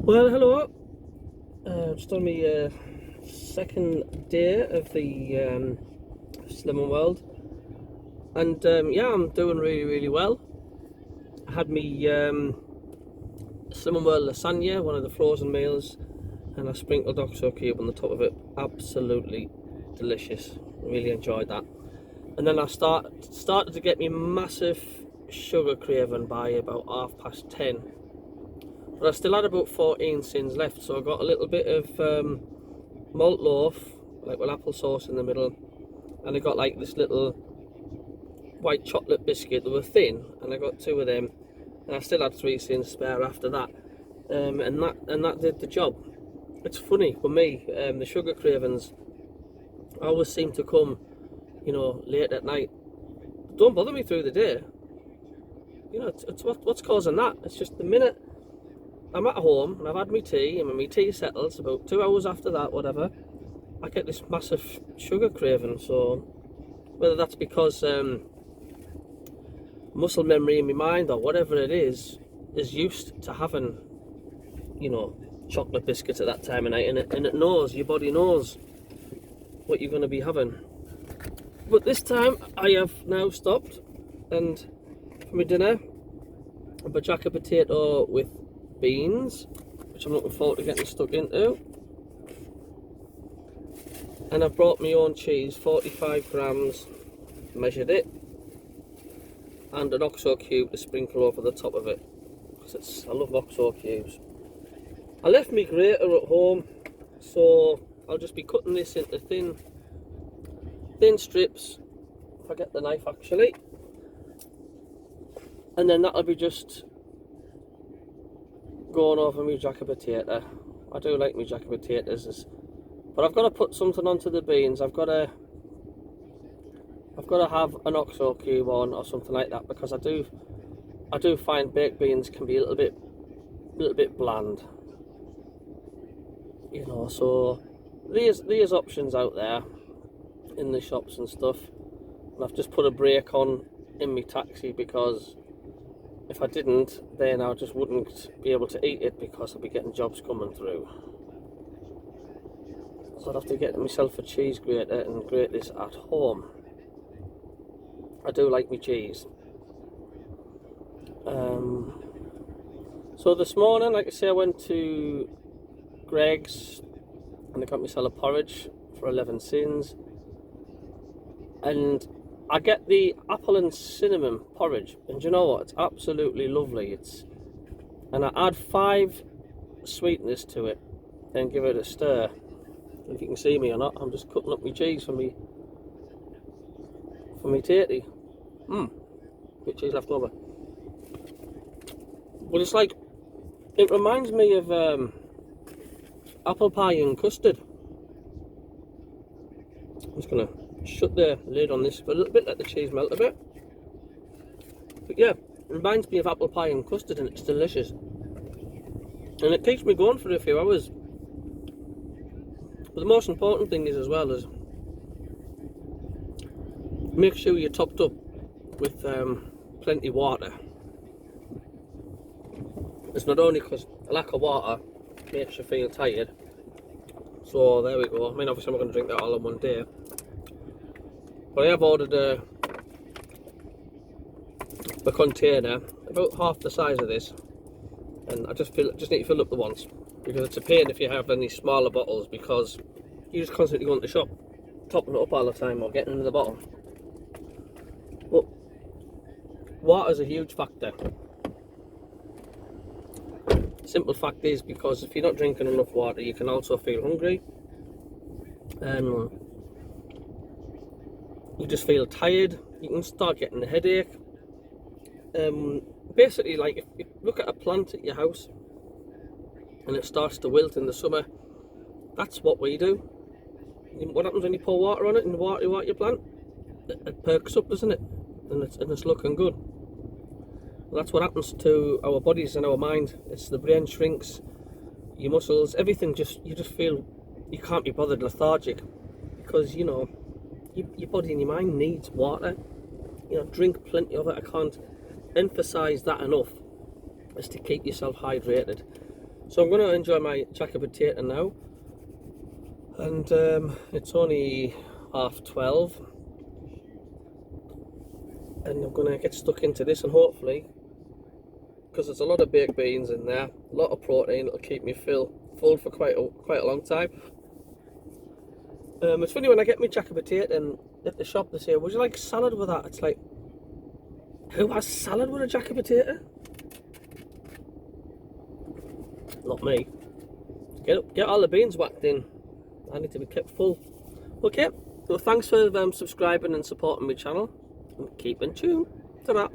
Well, hello. Just on my second day of the Slimming World, and yeah, I'm doing really well. I had me Slimming World lasagna, one of the frozen meals, and I sprinkled Oxo cube on the top of it. Absolutely delicious. Really enjoyed that. And then I started to get me massive sugar craving by about 10:30. But I still had about 14 sins left, so I got a little bit of malt loaf, like with applesauce in the middle, and I got like this little white chocolate biscuit that were thin, and I got two of them, and I still had 3 sins spare after that, and that did the job. It's funny for me, the sugar cravings always seem to come, late at night. Don't bother me through the day. It's what's causing that. It's just the minute I'm at home and I've had my tea, and when my tea settles, about 2 hours after that, whatever, I get this massive sugar craving. So whether that's because muscle memory in my mind or whatever it is used to having, chocolate biscuits at that time of night, and it knows, your body knows what you're going to be having. But this time I have now stopped, and for my dinner, a bajaka potato with beans, which I'm looking forward to getting stuck into. And I've brought my own cheese, 45 grams, measured it, and an Oxo cube to sprinkle over the top of it, because I love Oxo cubes. I left my grater at home, so I'll just be cutting this into thin strips, if I get the knife actually, and then that'll be just going over my jacket potato. I do like my jacket potatoes, but I've got to put something onto the beans. I've got to have an Oxo cube on or something like that, because I do find baked beans can be a little bit bland. So there's options out there in the shops and stuff. And I've just put a brake on in my taxi, because if I didn't, then I just wouldn't be able to eat it, because I'd be getting jobs coming through. So I'd have to get myself a cheese grater and grate this at home. I do like my cheese. So this morning, like I say, I went to Greggs and I got myself a porridge for 11 sins. And I get the apple and cinnamon porridge, and do you know what? It's absolutely lovely. And I add 5 sweeteners to it, then give it a stir. If you can see me or not, I'm just cutting up my cheese for me tatty. Bit cheese left over. But it's like, it reminds me of apple pie and custard. I'm just gonna shut the lid on this for a little bit, let the cheese melt a bit. But yeah, it reminds me of apple pie and custard, and it's delicious. And it keeps me going for a few hours. But the most important thing is, as well, is make sure you're topped up with plenty of water. It's not only because a lack of water makes you feel tired. So there we go. I mean, obviously I'm not going to drink that all in one day. But I have ordered a container about half the size of this, and I just need to fill up the once, because it's a pain if you have any smaller bottles, because you just constantly go into the shop topping it up all the time or getting into the bottle. But water's a huge factor. Simple fact is, because if you're not drinking enough water, you can also feel hungry. You just feel tired. You can start getting a headache. Basically, like if you look at a plant at your house and it starts to wilt in the summer, that's what we do. What happens when you pour water on it and water your plant? It perks up, doesn't it? And it's looking good. Well, that's what happens to our bodies and our mind. It's the brain shrinks, your muscles, everything. You just feel you can't be bothered, lethargic, because your body and your mind needs water. Drink plenty of it. I can't emphasize that enough, is to keep yourself hydrated. So I'm going to enjoy my jacket potato now, and it's only 12:30, and I'm going to get stuck into this, and hopefully, because there's a lot of baked beans in there, a lot of protein, it'll keep me full for quite a long time. It's funny when I get my jacket potato and at the shop they say, would you like salad with that? It's like, who has salad with a jacket potato? Not me. Get all the beans whacked in. I need to be kept full. Okay, well thanks for subscribing and supporting my channel. And keep in tune. Ta-ra.